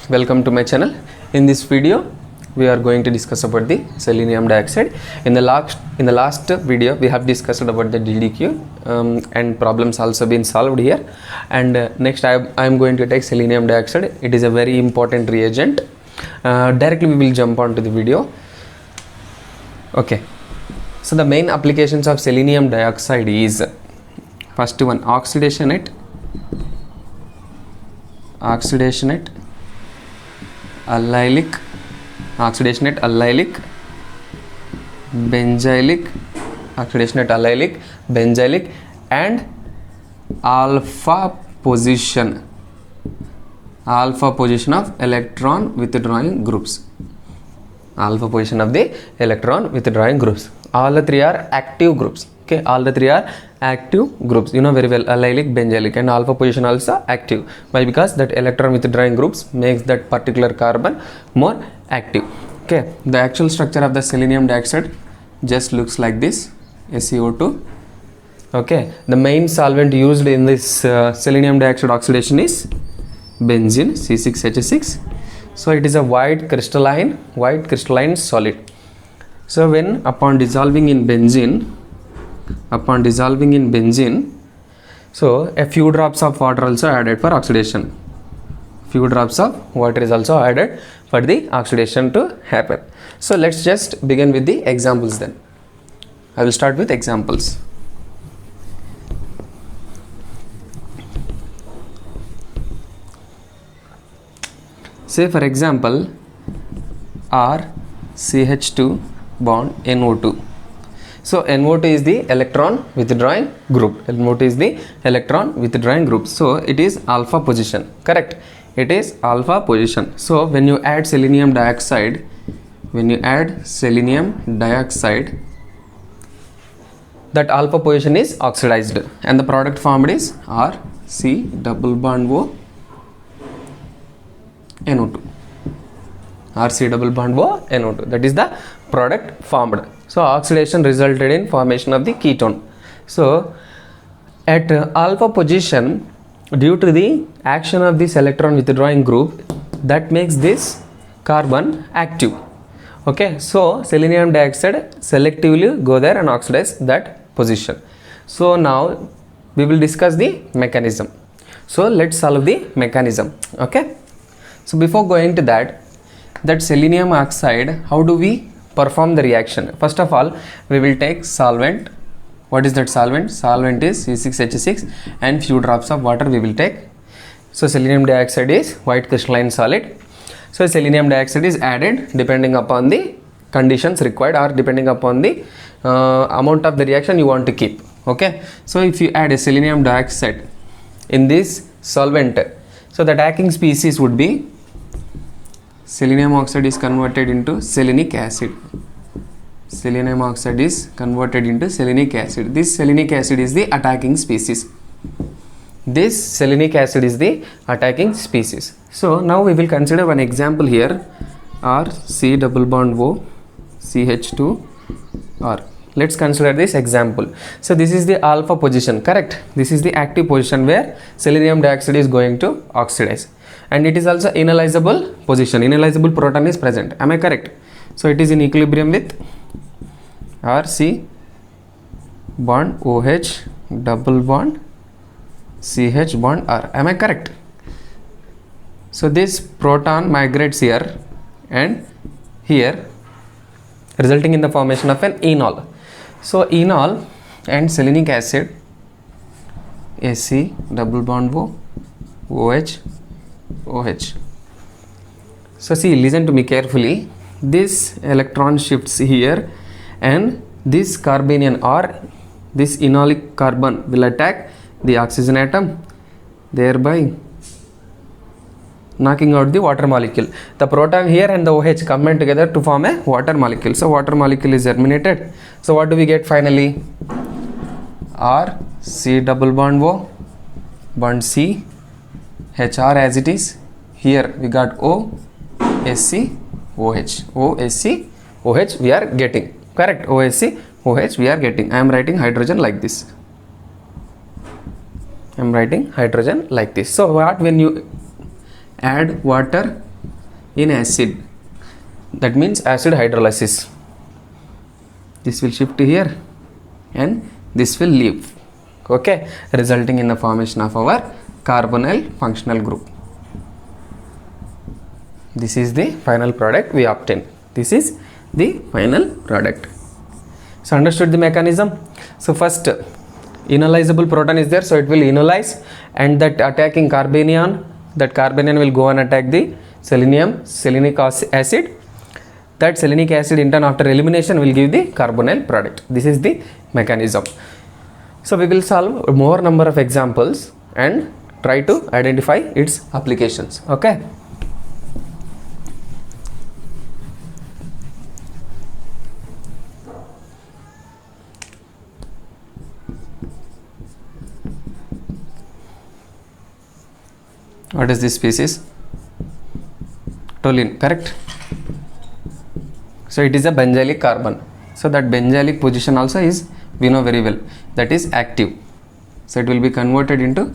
welcome to my channel. In this video we are going to discuss about the selenium dioxide. In the last video we have discussed about the DDQ and problems also been solved here, and next I am going to take selenium dioxide. It is a very important reagent. Directly we will jump on to the video. Okay, so the main applications of selenium dioxide is, first one, oxidation at allylic, benzylic, and alpha position of electron withdrawing groups. Alpha position of the electron withdrawing groups. All the three are active groups. Okay, all the three are active groups. You know very well, allylic, benzylic, and alpha position also active. Why? Because that electron withdrawing groups makes that particular carbon more active. Okay, the actual structure of the selenium dioxide just looks like this: SiO2. Okay, the main solvent used in this selenium dioxide oxidation is benzene, C6H6. So it is a white crystalline solid. So when upon dissolving in benzene, so a few drops of water also added for oxidation. Few drops of water is also added for the oxidation to happen. So let's just begin with the examples then. I will start with examples. Say for example, RCH2 bond NO2. So NO2 is the electron withdrawing group. So it is alpha position. Correct. It is alpha position. So when you add selenium dioxide, that alpha position is oxidized, and the product formed is RC double bond O NO2. That is the product formed. So oxidation resulted in formation of the ketone. So at alpha position, due to the action of this electron withdrawing group, that makes this carbon active. Okay, so selenium dioxide selectively go there and oxidize that position. So now we will discuss the mechanism. So let's solve the mechanism. Okay, so before going to that selenium oxide, how do we perform the reaction? First of all, we will take solvent. What is that solvent? Solvent is C6H6 and few drops of water we will take. So selenium dioxide is white crystalline solid. So selenium dioxide is added depending upon the conditions required, or depending upon the amount of the reaction you want to keep. Okay, so if you add a selenium dioxide in this solvent, so the attacking species would be selenium oxide is converted into selenic acid. This selenic acid is the attacking species. So now we will consider one example here, RC double bond O CH2 R. Let's consider this example. So this is the alpha position, correct? This is the active position where selenium dioxide is going to oxidize, and it is also inalizable position. Inalizable proton is present. Am I correct? So it is in equilibrium with RC bond OH double bond CH bond R. Am I correct? So this proton migrates here and here, resulting in the formation of an enol. So enol and selenic acid, AC double bond O OH OH. So see, listen to me carefully. This electron shifts here, and this carbanion or this enolic carbon will attack the oxygen atom, thereby knocking out the water molecule. The proton here and the OH combine together to form a water molecule. So water molecule is eliminated. So what do we get finally? RC double bond O bond C HR as it is. Here we got O SC OH. OSC OH we are getting. Correct. OSC OH we are getting. I am writing hydrogen like this. So what, when you add water in acid. That means acid hydrolysis. This will shift here and this will leave. Okay, resulting in the formation of our carbonyl functional group. This is the final product we obtain. This is the final product. So understood the mechanism. So first, enolizable proton is there, so it will enolize, and that attacking carbanion, that carbanion will go and attack the selenic acid. That selenic acid in turn after elimination will give the carbonyl product. This is the mechanism. So we will solve more number of examples and try to identify its applications. Okay. What is this species? Toluene, correct? So it is a benzylic carbon. So that benzylic position also is, we know very well, that is active. So it will be converted into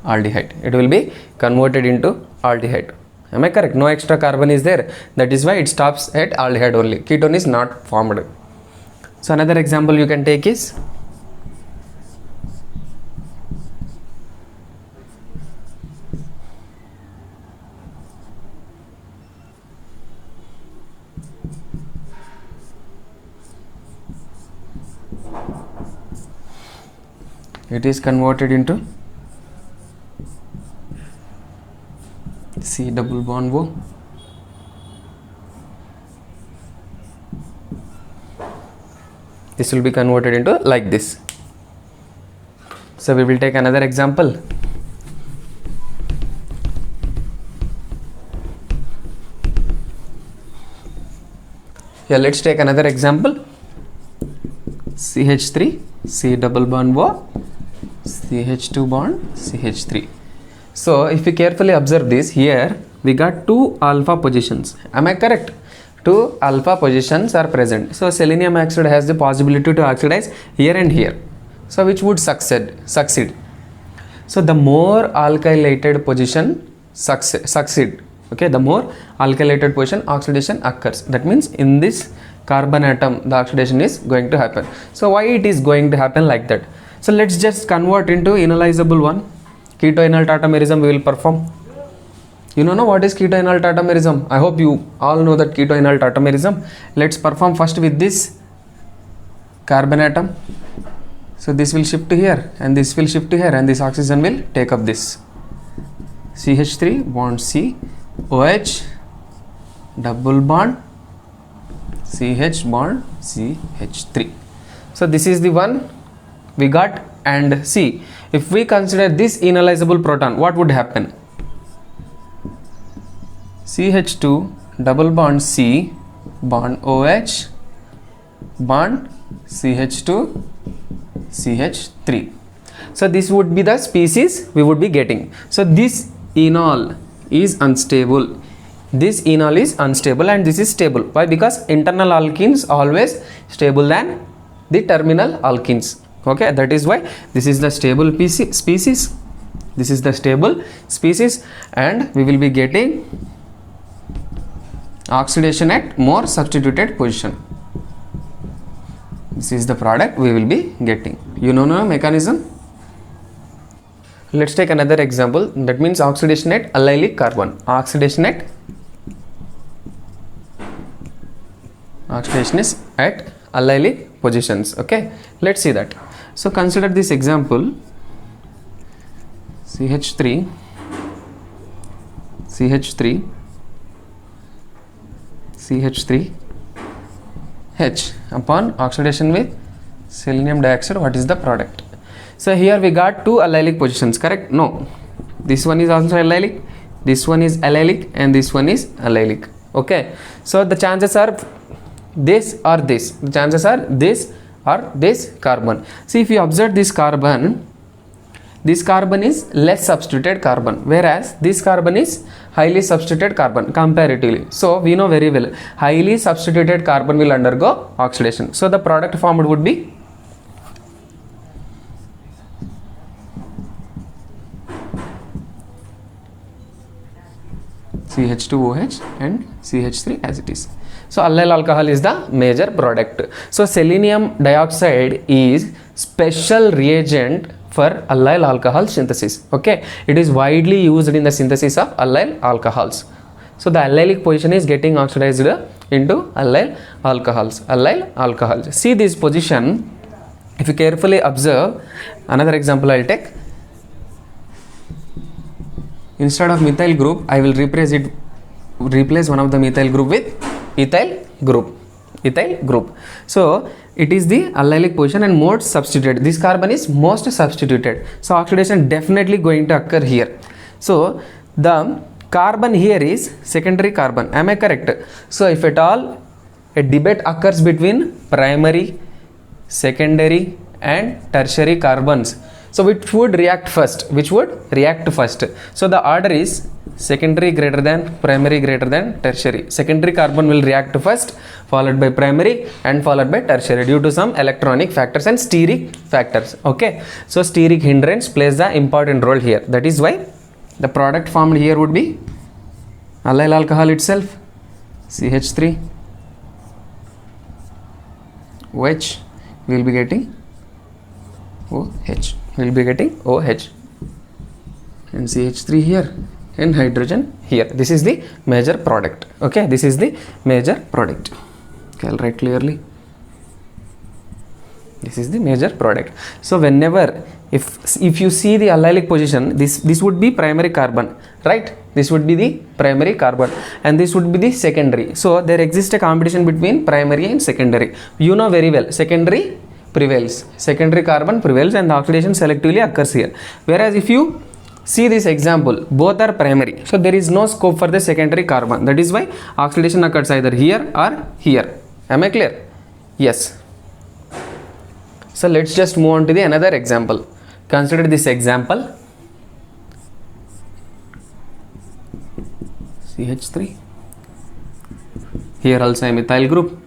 aldehyde. It will be converted into aldehyde. Am I correct? No extra carbon is there. That is why it stops at aldehyde only. Ketone is not formed. So another example you can take is it is converted into C double bond O. This will be converted into like this. So we will take another example. Yeah, let's take another example. CH3, C double bond O, CH2 bond, CH3. So if you carefully observe this, here we got two alpha positions. Am I correct? Two alpha positions are present. So selenium oxide has the possibility to oxidize here and here. So which would succeed? So the more alkylated position succeed. Okay, the more alkylated position oxidation occurs. That means in this carbon atom the oxidation is going to happen. So why it is going to happen like that? So let's just convert into enolizable one. Keto-enol tautomerism we will perform. You know what is keto-enol tautomerism? I hope you all know that keto-enol tautomerism. Let's perform first with this carbon atom. So this will shift here and this will shift here and this oxygen will take up this. CH3 bond C, OH double bond CH bond CH3. So this is the one we got, and see, if we consider this enolizable proton, what would happen? CH2 double bond C bond OH bond CH2 CH3. So this would be the species we would be getting. So this enol is unstable. This enol is unstable and this is stable. Why? Because internal alkenes always stable than the terminal alkenes. Okay, that is why this is the stable species. This is the stable species, and we will be getting oxidation at more substituted position. This is the product we will be getting. You know the mechanism. Let's take another example. That means oxidation at allylic carbon. Oxidation is at allylic positions. Okay, let's see that. So consider this example. CH3 H upon oxidation with selenium dioxide. What is the product? So here we got two allylic positions, correct? No, this one is also allylic, this one is allylic, and this one is allylic. Okay, so the chances are this or this. The chances are this or this carbon. See, if you observe this carbon is less substituted carbon, whereas this carbon is highly substituted carbon comparatively. So we know very well, highly substituted carbon will undergo oxidation. So the product formed would be CH2OH and CH3 as it is. So allyl alcohol is the major product. So selenium dioxide is special reagent for allyl alcohol synthesis. Okay, it is widely used in the synthesis of allyl alcohols. So the allylic position is getting oxidized into allyl alcohols. Allyl alcohols. See this position. If you carefully observe, another example I'll take. Instead of methyl group, I will replace one of the methyl group with ethyl group. Ethyl group. So it is the allylic position and most substituted. This carbon is most substituted. So oxidation definitely going to occur here. So the carbon here is secondary carbon. Am I correct? So if at all a debate occurs between primary, secondary and tertiary carbons, so which would react first? Which would react first? So the order is secondary greater than primary greater than tertiary. Secondary carbon will react first, followed by primary and followed by tertiary due to some electronic factors and steric factors. Okay, so steric hindrance plays the important role here. That is why the product formed here would be allyl alcohol itself, CH3 OH, we will be getting OH, we will be getting OH and CH3 here and hydrogen here. This is the major product. Okay, this is the major product. Okay, I'll write clearly. This is the major product. So whenever if you see the allylic position, this would be primary carbon, right? This would be the primary carbon and this would be the secondary. So there exists a competition between primary and secondary. You know very well, secondary prevails, secondary carbon prevails and the oxidation selectively occurs here. Whereas if you see this example, both are primary, so there is no scope for the secondary carbon. That is why oxidation occurs either here or here. Am I clear? Yes. So let's just move on to the another example. Consider this example. CH3. Here also a methyl group,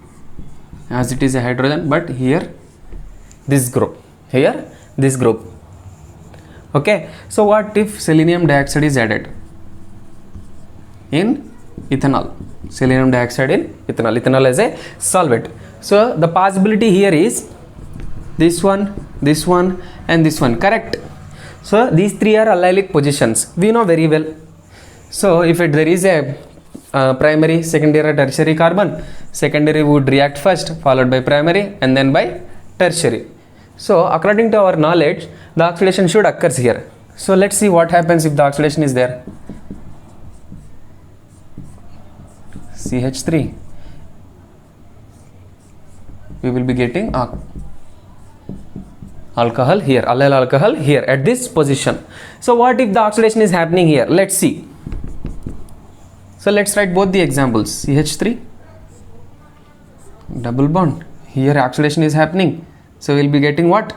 as it is a hydrogen, but here this group, here this group. Okay, so what if selenium dioxide is added in ethanol? Selenium dioxide in ethanol. Ethanol as a solvent. So the possibility here is this one and this one, correct? So these three are allylic positions, we know very well. So if there is a primary, secondary or tertiary carbon, secondary would react first, followed by primary and then by tertiary. So according to our knowledge, the oxidation should occur here. So let's see what happens if the oxidation is there. CH3, we will be getting alcohol here, allyl alcohol here at this position. So what if the oxidation is happening here? Let's see. So let's write both the examples. CH3 double bond, here oxidation is happening, so we'll be getting what?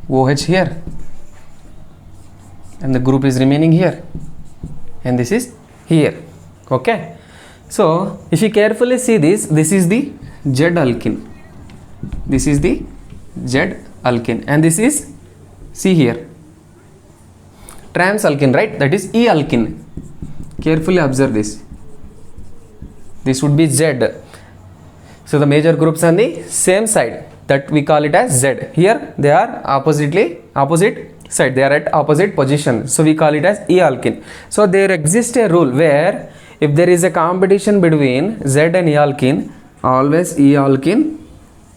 OH here and the group is remaining here and this is here. Okay, so if you carefully see this is the Z alkene, this is the Z alkene and this is, see here, trans alkene, right? That is E alkene. Carefully observe this. This would be Z. So the major groups on the same side, that we call it as Z. Here they are opposite side, they are at opposite position, so we call it as E alkene. So there exists a rule where if there is a competition between Z and E alkene, always E alkene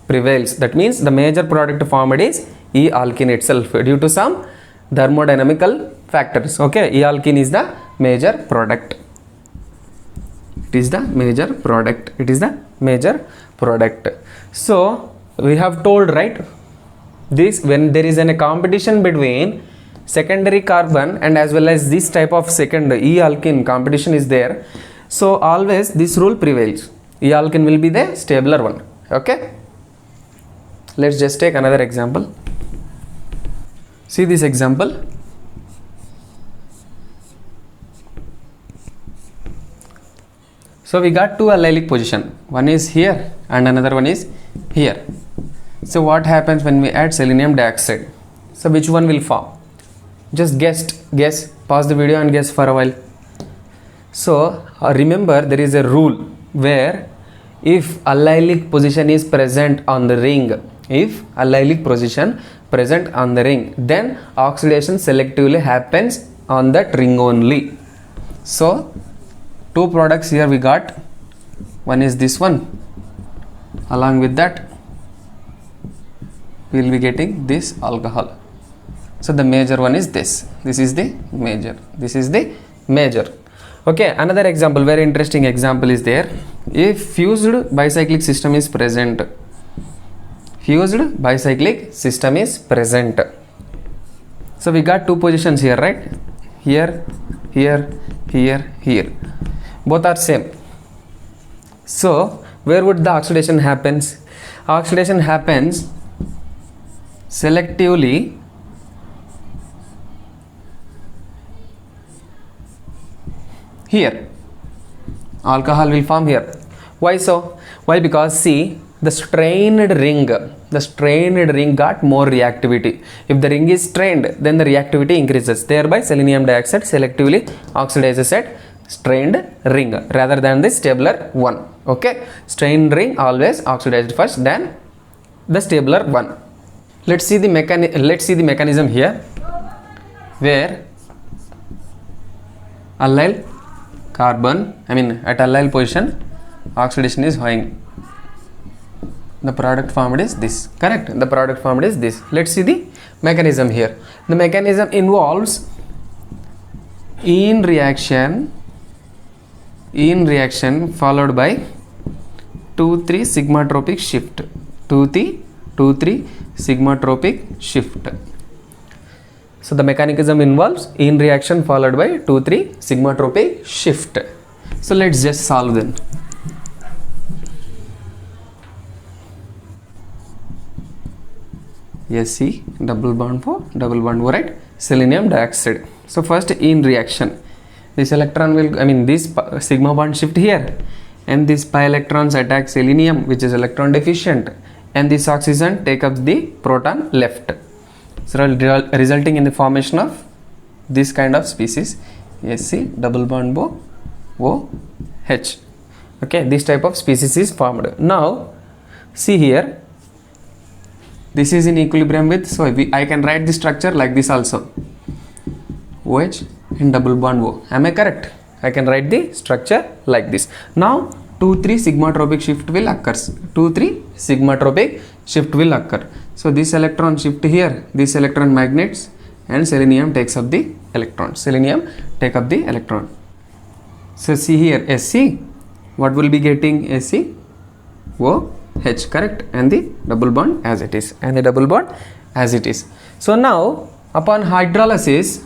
prevails. That means the major product formed is E alkene itself due to some thermodynamical factors. Okay, E alkene is the major product. It is the major product. It is the major product. So we have told, right, this when there is a competition between secondary carbon and as well as this type of second E alkene competition is there, so always this rule prevails. E alkene will be the stabler one. Okay, let's just take another example. See this example. So we got two allylic position, one is here and another one is here. So what happens when we add selenium dioxide? So which one will form? Just guess, pause the video and guess for a while. So remember, there is a rule where if allylic position is present on the ring, if allylic position present on the ring, then oxidation selectively happens on that ring only. So two products here we got. One is this one. Along with that, we will be getting this alcohol. So the major one is this. This is the major. This is the major. Okay, another example, very interesting example is there. If fused bicyclic system is present, fused bicyclic system is present. So we got two positions here, right? Here, here, here, here. Both are same. So where would the oxidation happens? Oxidation happens selectively here. Alcohol will form here. Why so? Why? Because see, the strained ring got more reactivity. If the ring is strained, then the reactivity increases. Thereby selenium dioxide selectively oxidizes at strained ring rather than the stabler one. Okay, strained ring always oxidized first, then the stabler one. Let's see the mechanism here, where allyl carbon, at allyl position, oxidation is going. The product formed is this. Correct? The product formed is this. Let's see the mechanism here. The mechanism involves in reaction followed by 2,3 sigmatropic shift. 2,3 sigmatropic shift. So the mechanism involves in reaction followed by 2,3 sigmatropic shift. So let's just solve them. Se double bond O, right? Selenium dioxide. So first in reaction, this electron will, this sigma bond shift here, and this pi electrons attack selenium, which is electron deficient, and this oxygen take up the proton left. So resulting in the formation of this kind of species, Se double bond OH. Okay, this type of species is formed. Now see here, this is in equilibrium with, so I can write the structure like this also, OH and double bond O. Am I correct? I can write the structure like this. Now 2,3 sigmatropic shift will occur. 2,3 sigmatropic shift will occur. So this electron shift here, this electron magnets, and selenium takes up the electron. Selenium take up the electron. So see here, Se, what will be getting? Se OH, correct, and the double bond as it is, So now upon hydrolysis,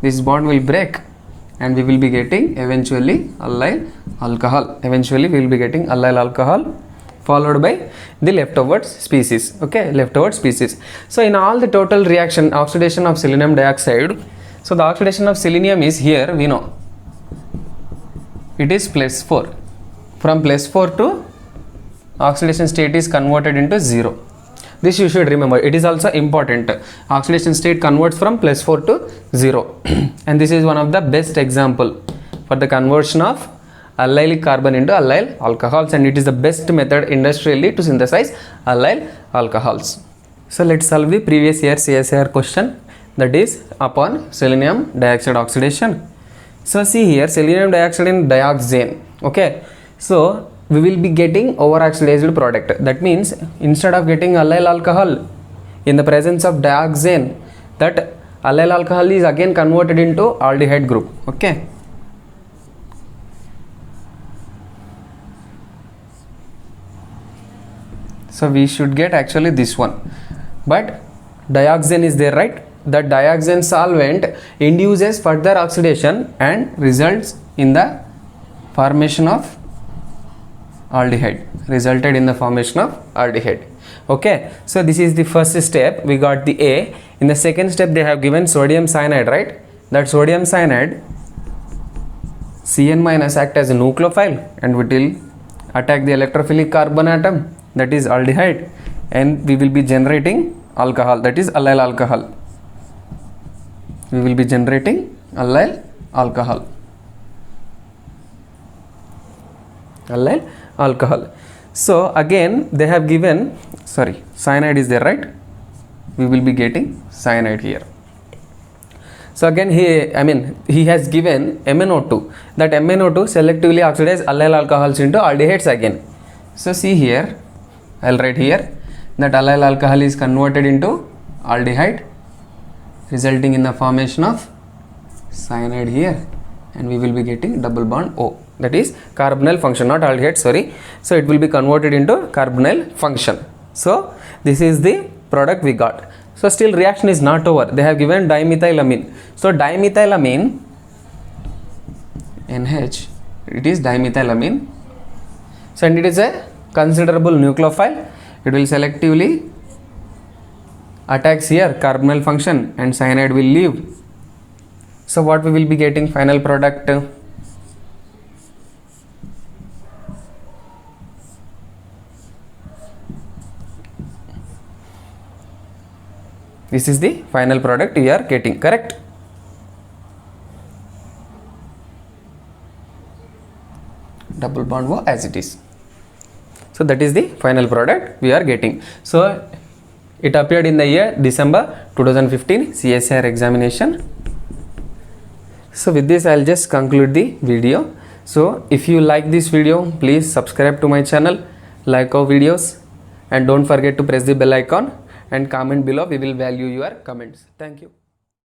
this bond will break, and we will be getting eventually allyl alcohol, followed by the leftover species. Okay, leftover species. So in all the total reaction, oxidation of selenium dioxide, so the oxidation of selenium is here, we know it is +4. From +4 to oxidation state is converted into 0. This you should remember. It is also important. Oxidation state converts from +4 to 0. And this is one of the best example for the conversion of allylic carbon into allyl alcohols, and it is the best method industrially to synthesize allyl alcohols. So let's solve the previous year CSIR question, that is upon selenium dioxide oxidation. So see here, selenium dioxide in dioxane. Okay, so we will be getting over-oxidized product. That means instead of getting allyl alcohol in the presence of dioxane, that allyl alcohol is again converted into aldehyde group. Okay, so we should get actually this one, but dioxane is there, right? The dioxane solvent induces further oxidation and results in the formation of aldehyde, Okay, so this is the first step, we got the A. In the second step they have given sodium cyanide, right? That sodium cyanide Cn- act as a nucleophile, and it will attack the electrophilic carbon atom, that is aldehyde, and we will be generating alcohol, that is allyl alcohol. allyl alcohol. Allyl alcohol. So again they have given, sorry, cyanide is there, right? We will be getting cyanide here. So again he has given MnO2. That MnO2 selectively oxidize allyl alcohols into aldehydes again. So see here, I'll write here that allyl alcohol is converted into aldehyde, resulting in the formation of cyanide here, and we will be getting double bond O. That is carbonyl function, not aldehyde, sorry. So it will be converted into carbonyl function. So this is the product we got. So still reaction is not over. They have given dimethylamine. So dimethylamine, NH, it is dimethylamine. So and it is a considerable nucleophile. It will selectively attacks here carbonyl function and cyanide will leave. So what we will be getting final product? This is the final product we are getting, correct? Double bond O as it is. So that is the final product we are getting. So it appeared in the year December 2015 CSIR examination. So with this I'll just conclude the video. So if you like this video, please subscribe to my channel, like our videos, and don't forget to press the bell icon and comment below. We will value your comments. Thank you.